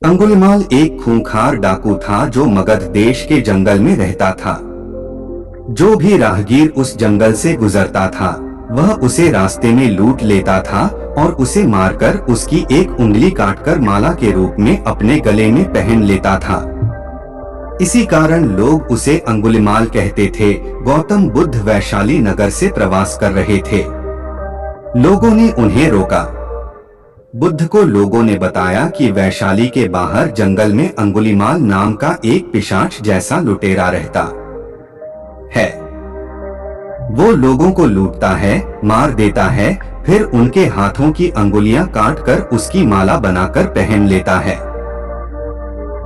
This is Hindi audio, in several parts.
अंगुलिमाल एक खूंखार डाकू था जो मगध देश के जंगल में रहता था। जो भी राहगीर उस जंगल से गुजरता था वह उसे रास्ते में लूट लेता था और उसे मारकर उसकी एक उंगली काटकर माला के रूप में अपने गले में पहन लेता था। इसी कारण लोग उसे अंगुलिमाल कहते थे। गौतम बुद्ध वैशाली नगर से प्रवास कर रहे थे। लोगों ने उन्हें रोका। बुद्ध को लोगों ने बताया कि वैशाली के बाहर जंगल में अंगुलिमाल नाम का एक पिशाच जैसा लुटेरा रहता है। वो लोगों को लूटता है, मार देता है, फिर उनके हाथों की अंगुलियां काटकर उसकी माला बनाकर पहन लेता है।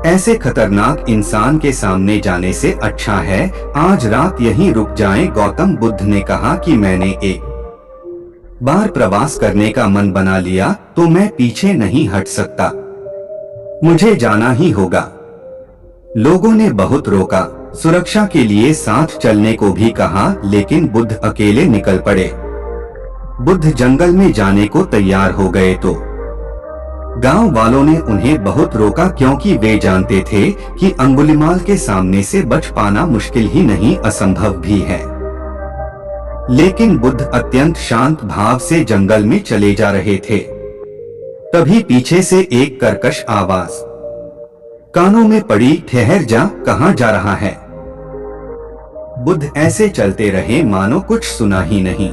ऐसे खतरनाक इंसान के सामने जाने से अच्छा है आज रात यहीं रुक जाएं। गौतम बुद्ध ने कहा कि मैंने एक बार प्रवास करने का मन बना लिया तो मैं पीछे नहीं हट सकता, मुझे जाना ही होगा। लोगों ने बहुत रोका, सुरक्षा के लिए साथ चलने को भी कहा, लेकिन बुद्ध अकेले निकल पड़े। बुद्ध जंगल में जाने को तैयार हो गए तो गांव वालों ने उन्हें बहुत रोका, क्योंकि वे जानते थे कि अंगुलिमाल के सामने से बच पाना मुश्किल ही नहीं असंभव भी है। लेकिन बुद्ध अत्यंत शांत भाव से जंगल में चले जा रहे थे। तभी पीछे से एक कर्कश आवाज कानों में पड़ी, ठहर जा, कहां जा रहा है? बुद्ध ऐसे चलते रहे मानो कुछ सुना ही नहीं।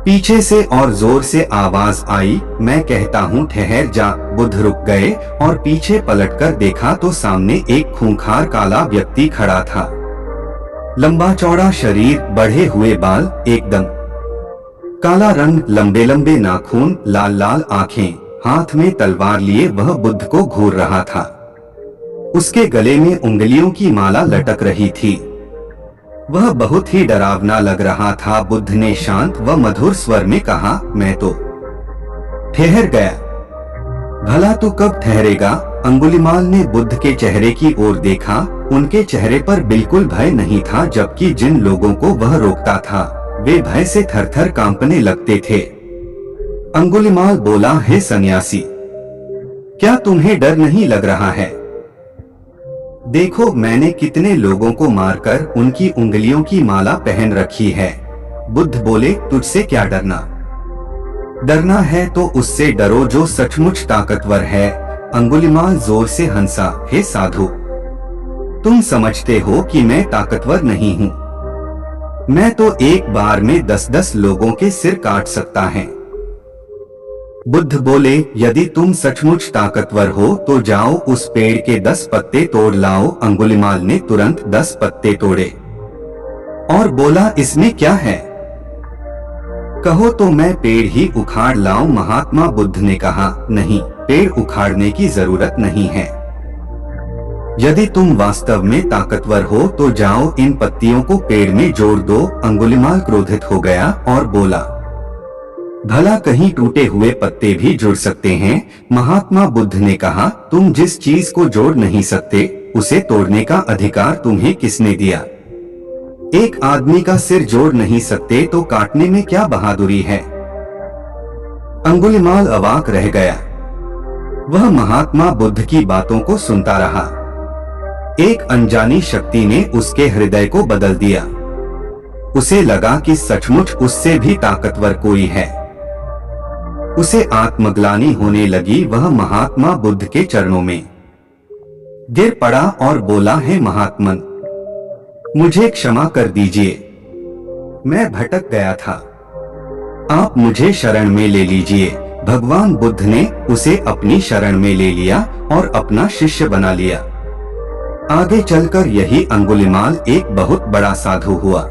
पीछे से और जोर से आवाज आई, मैं कहता हूं ठहर जा। बुद्ध रुक गए और पीछे पलटकर देखा तो सामने एक खूंखार काला व्यक्ति खड़ा था। लंबा चौड़ा शरीर, बढ़े हुए बाल, एकदम काला रंग, लंबे लंबे नाखून, लाल लाल आंखें, हाथ में तलवार लिए वह बुद्ध को घूर रहा था। उसके गले में उंगलियों की माला लटक रही थी। वह बहुत ही डरावना लग रहा था। बुद्ध ने शांत व मधुर स्वर में कहा, मैं तो ठहर गया, भला तू कब ठहरेगा? अंगुलिमाल ने बुद्ध के चेहरे की ओर देखा। उनके चेहरे पर बिल्कुल भय नहीं था, जबकि जिन लोगों को वह रोकता था वे भय से थरथर कांपने लगते थे। अंगुलिमाल बोला, हे सन्यासी, क्या तुम्हें डर नहीं लग रहा है? देखो मैंने कितने लोगों को मारकर उनकी उंगलियों की माला पहन रखी है। बुद्ध बोले, तुझसे क्या डरना? डरना है तो उससे डरो जो सचमुच ताकतवर है। अंगुलिमाल जोर से हंसा, हे साधु, तुम समझते हो कि मैं ताकतवर नहीं हूँ। मैं तो एक बार में 10-10 लोगों के सिर काट सकता है। बुद्ध बोले, यदि तुम सचमुच ताकतवर हो तो जाओ उस पेड़ के 10 पत्ते तोड़ लाओ। अंगुलिमाल ने तुरंत 10 पत्ते तोड़े और बोला, इसमें क्या है? कहो तो मैं पेड़ ही उखाड़ लाऊं। महात्मा बुद्ध ने कहा, नहीं, पेड़ उखाड़ने की जरूरत नहीं है। यदि तुम वास्तव में ताकतवर हो तो जाओ इन पत्तियों को पेड़ में जोड़ दो। अंगुलिमाल क्रोधित हो गया और बोला, भला कहीं टूटे हुए पत्ते भी जुड़ सकते हैं? महात्मा बुद्ध ने कहा, तुम जिस चीज को जोड़ नहीं सकते उसे तोड़ने का अधिकार तुम्हें किसने दिया? एक आदमी का सिर जोड़ नहीं सकते तो काटने में क्या बहादुरी है? अंगुलिमाल अवाक रह गया। वह महात्मा बुद्ध की बातों को सुनता रहा। एक अनजानी शक्ति ने उसके हृदय को बदल दिया। उसे लगा कि सचमुच उससे भी ताकतवर कोई है। उसे आत्मग्लानि होने लगी। वह महात्मा बुद्ध के चरणों में गिर पड़ा और बोला, हे महात्मन, मुझे क्षमा कर दीजिए, मैं भटक गया था, आप मुझे शरण में ले लीजिए। भगवान बुद्ध ने उसे अपनी शरण में ले लिया और अपना शिष्य बना लिया। आगे चलकर यही अंगुलिमाल एक बहुत बड़ा साधु हुआ।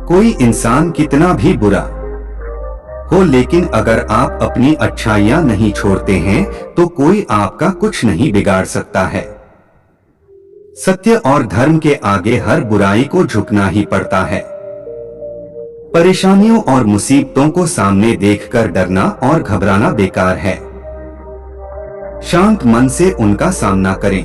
कोई इंसान कितना भी बुरा हो, लेकिन अगर आप अपनी अच्छाइयां नहीं छोड़ते हैं तो कोई आपका कुछ नहीं बिगाड़ सकता है। सत्य और धर्म के आगे हर बुराई को झुकना ही पड़ता है। परेशानियों और मुसीबतों को सामने देखकर डरना और घबराना बेकार है। शांत मन से उनका सामना करें।